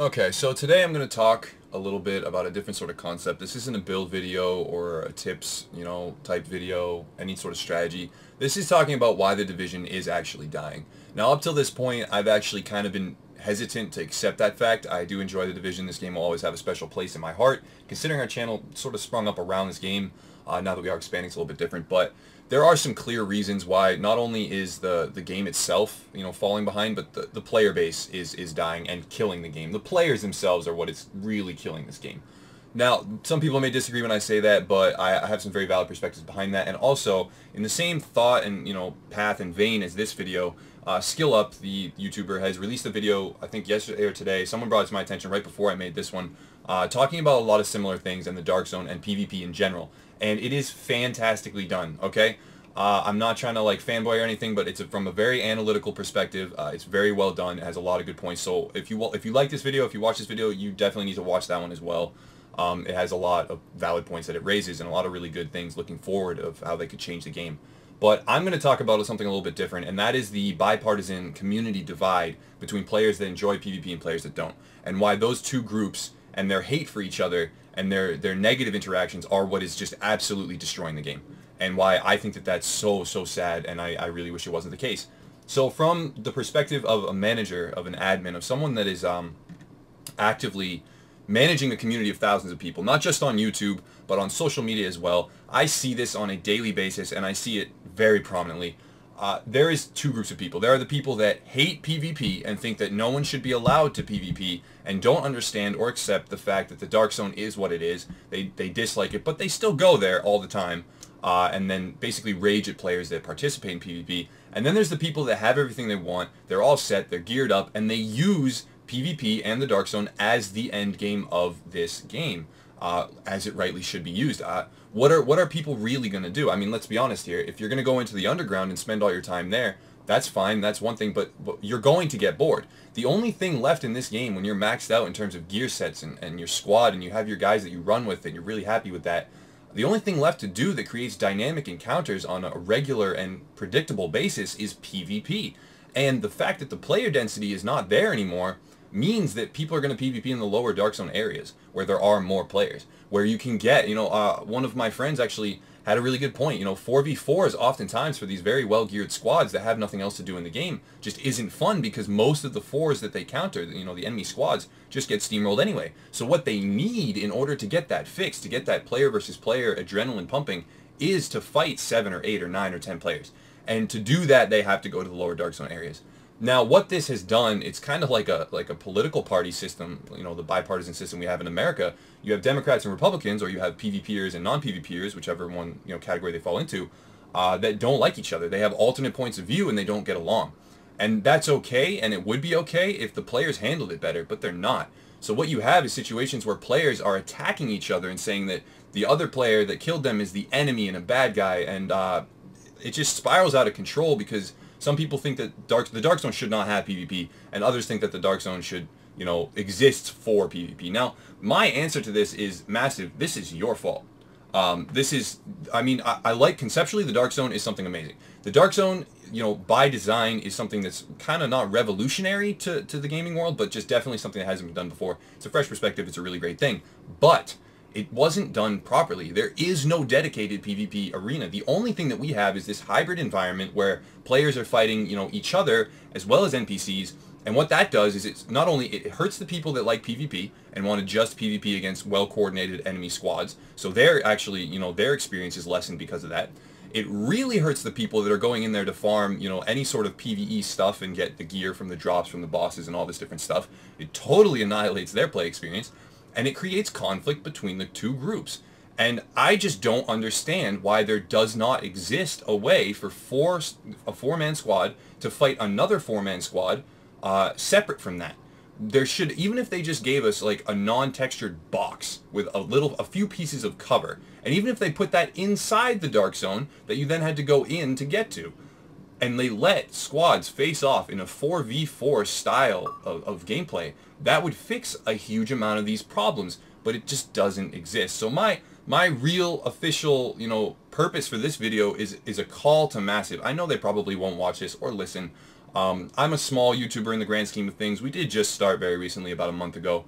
Okay, so today I'm going to talk a little bit about a different sort of concept. This isn't a build video or a tips, type video, any sort of strategy. This is talking about why the division is actually dying. Now, up till this point, I've actually kind of been hesitant to accept that fact. I do enjoy the division. This game will always have a special place in my heart, considering our channel sort of sprung up around this game. Now that we are expanding, it's a little bit different, but there are some clear reasons why not only is the game itself, falling behind, but the player base is dying and killing the game. The players themselves are what is really killing this game. Now, some people may disagree when I say that, but I have some very valid perspectives behind that. And also, in the same thought and path and vein as this video, Skill Up, the YouTuber, has released a video, I think yesterday or today. Someone brought it to my attention right before I made this one, talking about a lot of similar things in the Dark Zone and PvP in general. And it is fantastically done, okay? I'm not trying to like fanboy or anything, but it's from a very analytical perspective. It's very well done. It has a lot of good points. So if you like this video, if you watch this video, you definitely need to watch that one as well. It has a lot of valid points that it raises and a lot of really good things looking forward of how they could change the game. But I'm going to talk about something a little bit different, and that is the bipartisan community divide between players that enjoy PvP and players that don't, and why those two groups and their hate for each other and their negative interactions are what is just absolutely destroying the game, and why I think that that's so sad, and I really wish it wasn't the case. So from the perspective of a manager, of an admin, of someone that is actively managing a community of thousands of people, not just on YouTube, but on social media as well, I see this on a daily basis, and I see it very prominently. There is two groups of people. There are the people that hate PvP and think that no one should be allowed to PvP and don't understand or accept the fact that the Dark Zone is what it is. They dislike it, but they still go there all the time, and then basically rage at players that participate in PvP. And then there's the people that have everything they want, they're all set, they're geared up, and they use PvP and the Dark Zone as the end game of this game, as it rightly should be used. What are people really going to do? I mean, let's be honest here. If you're going to go into the underground and spend all your time there, that's fine, that's one thing, but you're going to get bored. The only thing left in this game when you're maxed out in terms of gear sets and your squad and you have your guys that you run with and you're really happy with that, the only thing left to do that creates dynamic encounters on a regular and predictable basis is PvP. And the fact that the player density is not there anymore means that people are going to PvP in the lower Dark Zone areas where there are more players, where you can get, one of my friends actually had a really good point. 4v4s oftentimes for these very well-geared squads that have nothing else to do in the game just isn't fun, because most of the fours that they counter, the enemy squads, just get steamrolled anyway. So what they need in order to get that fixed, to get that player versus player adrenaline pumping, is to fight 7 or 8 or 9 or 10 players. And to do that, they have to go to the lower Dark Zone areas. Now, what this has done, it's kind of like a political party system, the bipartisan system we have in America. You have Democrats and Republicans, or you have PvPers and non-PvPers, whichever one category they fall into, that don't like each other. They have alternate points of view and they don't get along. And that's okay, and it would be okay if the players handled it better, but they're not. So what you have is situations where players are attacking each other and saying that the other player that killed them is the enemy and a bad guy, and it just spirals out of control because some people think that the Dark Zone should not have PvP, and others think that the Dark Zone should, exist for PvP. Now, my answer to this is massive. This is your fault. I like conceptually the Dark Zone is something amazing. The Dark Zone, by design, is something that's kind of not revolutionary to the gaming world, but just definitely something that hasn't been done before. It's a fresh perspective. It's a really great thing. But it wasn't done properly. There is no dedicated PvP arena. The only thing that we have is this hybrid environment where players are fighting, each other as well as NPCs. And what that does is it's not only, it hurts the people that like PvP and want to just PvP against well-coordinated enemy squads. So they're actually, their experience is lessened because of that. It really hurts the people that are going in there to farm, any sort of PvE stuff and get the gear from the drops from the bosses and all this different stuff. It totally annihilates their play experience. And it creates conflict between the two groups. And I just don't understand why there does not exist a way for a four-man squad to fight another four-man squad separate from that. There should, even if they just gave us like a non-textured box with a few pieces of cover, and even if they put that inside the Dark Zone that you then had to go in to get to, and they let squads face off in a 4v4 style of gameplay, that would fix a huge amount of these problems, but it just doesn't exist. So my real official, purpose for this video is a call to massive. I know they probably won't watch this or listen, I'm a small YouTuber in the grand scheme of things. We did just start very recently, about a month ago,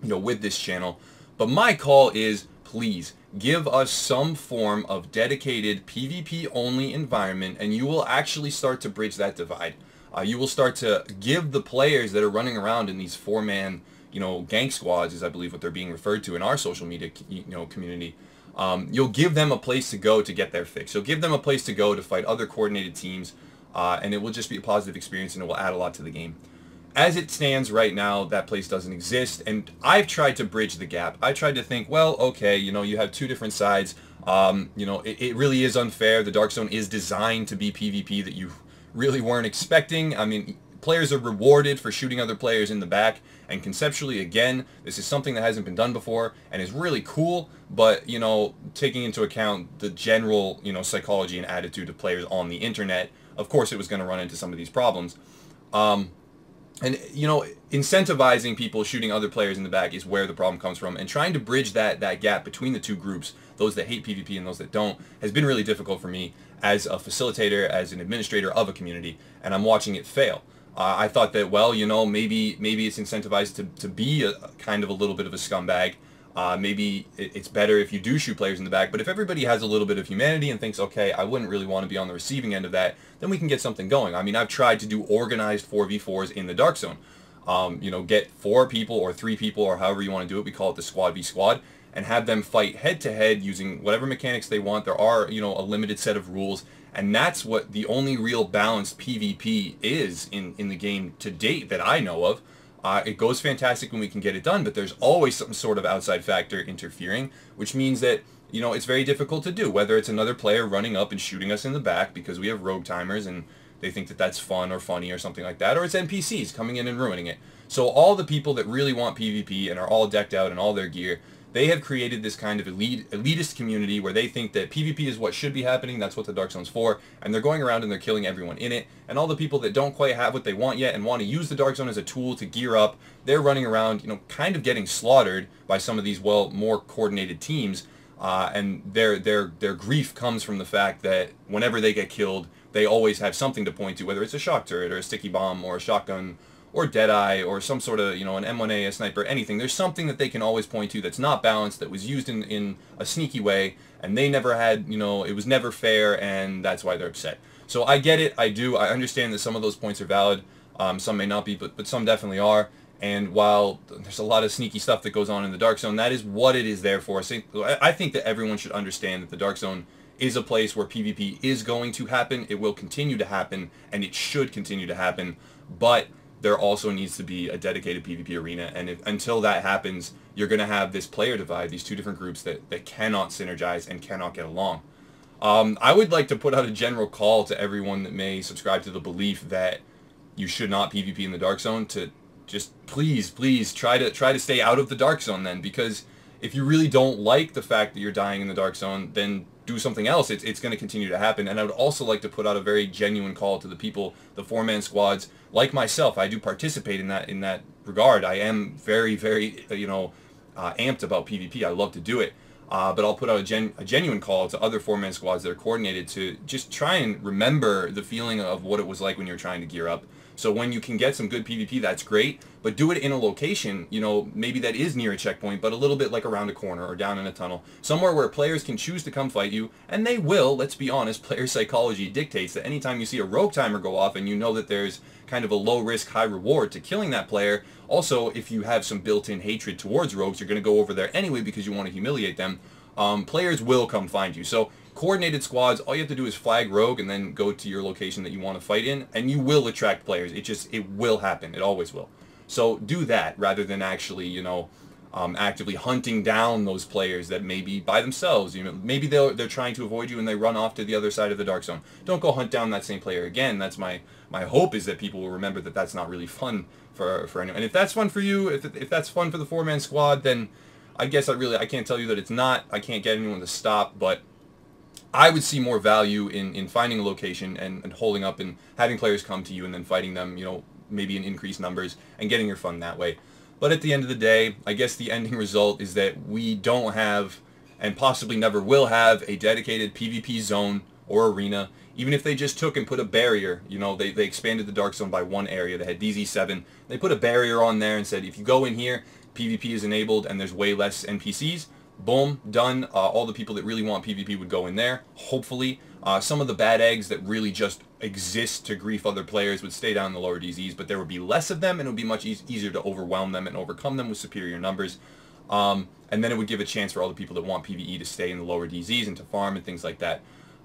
with this channel. But my call is, please give us some form of dedicated PvP only environment, and you will actually start to bridge that divide. You will start to give the players that are running around in these four-man, gank squads, is I believe what they're being referred to in our social media, community. You'll give them a place to go to get their fix. You'll give them a place to go to fight other coordinated teams, and it will just be a positive experience, and it will add a lot to the game. As it stands right now, that place doesn't exist, and I've tried to bridge the gap. I tried to think, well, okay, you have two different sides. It really is unfair. The Dark Zone is designed to be PvP that you really weren't expecting. I mean, players are rewarded for shooting other players in the back, and conceptually, again, this is something that hasn't been done before and is really cool, but, taking into account the general, psychology and attitude of players on the internet, of course it was going to run into some of these problems. And, incentivizing people shooting other players in the back is where the problem comes from. And trying to bridge that gap between the two groups, those that hate PvP and those that don't, has been really difficult for me as a facilitator, as an administrator of a community, and I'm watching it fail. I thought that, well, maybe it's incentivized to be a kind of a little bit of a scumbag. Maybe it's better if you do shoot players in the back, but if everybody has a little bit of humanity and thinks, okay, I wouldn't really want to be on the receiving end of that, then we can get something going. I mean, I've tried to do organized 4v4s in the Dark Zone. Get 4 people or 3 people or however you want to do it. We call it the squad v squad, and have them fight head to head using whatever mechanics they want. There are, a limited set of rules, and that's what the only real balanced PvP is in the game to date that I know of. It goes fantastic when we can get it done, but there's always some sort of outside factor interfering, which means that, it's very difficult to do, whether it's another player running up and shooting us in the back because we have rogue timers and they think that that's fun or funny or something like that, or it's NPCs coming in and ruining it. So all the people that really want PvP and are all decked out in all their gear, they have created this kind of elitist community where they think that PvP is what should be happening, that's what the Dark Zone's for, and they're going around and they're killing everyone in it, and all the people that don't quite have what they want yet and want to use the Dark Zone as a tool to gear up, they're running around, kind of getting slaughtered by some of these, more coordinated teams, and their grief comes from the fact that whenever they get killed, they always have something to point to, whether it's a shock turret or a sticky bomb or a shotgun or Deadeye, or some sort of, an M1A, a sniper, anything. There's something that they can always point to that's not balanced, that was used in a sneaky way, and they never had, it was never fair, and that's why they're upset. So I get it, I do, I understand that some of those points are valid, some may not be, but some definitely are, and while there's a lot of sneaky stuff that goes on in the Dark Zone, that is what it is there for. I think that everyone should understand that the Dark Zone is a place where PvP is going to happen, it will continue to happen, and it should continue to happen, but there also needs to be a dedicated PvP arena, and until that happens, you're going to have this player divide, these two different groups that cannot synergize and cannot get along. I would like to put out a general call to everyone that may subscribe to the belief that you should not PvP in the Dark Zone to just please try to stay out of the Dark Zone then, because if you really don't like the fact that you're dying in the Dark Zone, then do something else. It's going to continue to happen. And I would also like to put out a very genuine call to the people, the four-man squads, like myself. I do participate in that regard. I am very, very, amped about PvP. I love to do it. But I'll put out a genuine call to other four-man squads that are coordinated to just try and remember the feeling of what it was like when you're trying to gear up. So when you can get some good PvP, that's great, but do it in a location, maybe that is near a checkpoint, but a little bit like around a corner or down in a tunnel, somewhere where players can choose to come fight you, and they will. Let's be honest, player psychology dictates that anytime you see a rogue timer go off and you know that there's kind of a low risk, high reward to killing that player. Also, if you have some built-in hatred towards rogues, you're going to go over there anyway because you want to humiliate them. Players will come find you. So coordinated squads, all you have to do is flag rogue and then go to your location that you want to fight in, and you will attract players. It will happen. It always will. So do that rather than actually, actively hunting down those players that may be by themselves. Maybe they're trying to avoid you and they run off to the other side of the Dark Zone. Don't go hunt down that same player again. That's my hope, is that people will remember that that's not really fun for anyone. And if that's fun for you, if that's fun for the four-man squad, then I guess I can't tell you that it's not. I can't get anyone to stop, but I would see more value in finding a location and holding up and having players come to you and then fighting them, maybe in increased numbers and getting your fun that way. But at the end of the day, I guess the ending result is that we don't have, and possibly never will have, a dedicated PvP zone or arena, even if they just took and put a barrier, you know, they expanded the Dark Zone by one area. They had DZ7. They put a barrier on there and said, if you go in here, PvP is enabled and there's way less NPCs. Boom, done. All the people that really want PvP would go in there. Hopefully, some of the bad eggs that really just exist to grief other players would stay down in the lower DZs, but there would be less of them, and it would be much easier to overwhelm them and overcome them with superior numbers. And then it would give a chance for all the people that want PvE to stay in the lower DZs and to farm and things like that.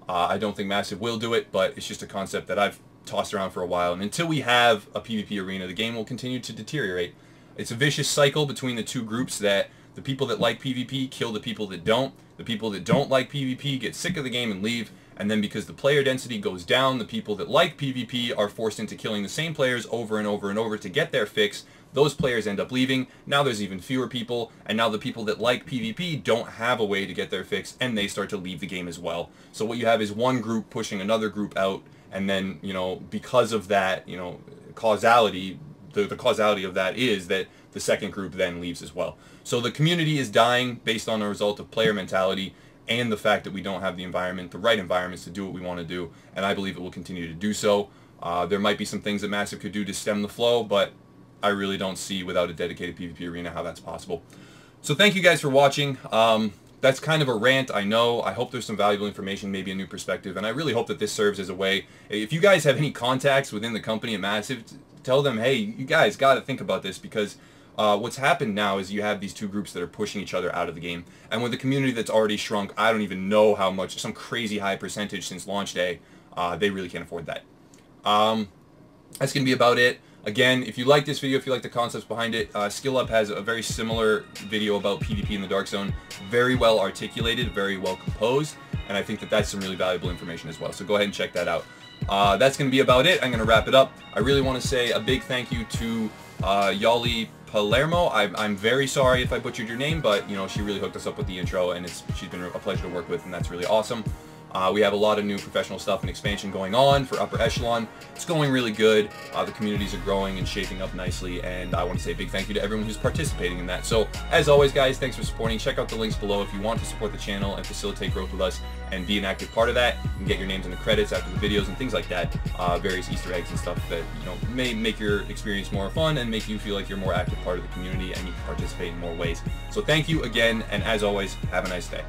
I don't think Massive will do it, but it's just a concept that I've tossed around for a while. And until we have a PvP arena, the game will continue to deteriorate. It's a vicious cycle between the two groups that the people that like PvP kill the people that don't. The people that don't like PvP get sick of the game and leave. And then because the player density goes down, the people that like PvP are forced into killing the same players over and over and over to get their fix. Those players end up leaving. Now there's even fewer people. And now the people that like PvP don't have a way to get their fix, and they start to leave the game as well. So what you have is one group pushing another group out. And then, you know, because of that, you know, causality, the causality of that is that the second group then leaves as well. So the community is dying based on a result of player mentality and the fact that we don't have the environment, the right environments to do what we want to do, and I believe it will continue to do so. There might be some things that Massive could do to stem the flow, but I really don't see without a dedicated PvP arena how that's possible. So thank you guys for watching. That's kind of a rant, I know. I hope there's some valuable information, maybe a new perspective, and I really hope that this serves as a way. If you guys have any contacts within the company at Massive, tell them, hey, you guys got to think about this, because what's happened now is you have these two groups that are pushing each other out of the game. And with a community that's already shrunk, I don't even know how much, some crazy high percentage since launch day, they really can't afford that. That's going to be about it. Again, if you like this video, if you like the concepts behind it, Skill Up has a very similar video about PvP in the Dark Zone. Very well articulated, very well composed, and I think that that's some really valuable information as well. So go ahead and check that out. That's going to be about it. I'm going to wrap it up. I really want to say a big thank you to Yali Palermo. I'm very sorry if I butchered your name, but you know, she really hooked us up with the intro, and she's been a pleasure to work with, and that's really awesome. We have a lot of new professional stuff and expansion going on for Upper Echelon. It's going really good. The communities are growing and shaping up nicely, and I want to say a big thank you to everyone who's participating in that. So, as always, guys, thanks for supporting. Check out the links below if you want to support the channel and facilitate growth with us and be an active part of that. You can get your names in the credits after the videos and things like that. Various Easter eggs and stuff that, you know, may make your experience more fun and make you feel like you're a more active part of the community and you can participate in more ways. So thank you again, and as always, have a nice day.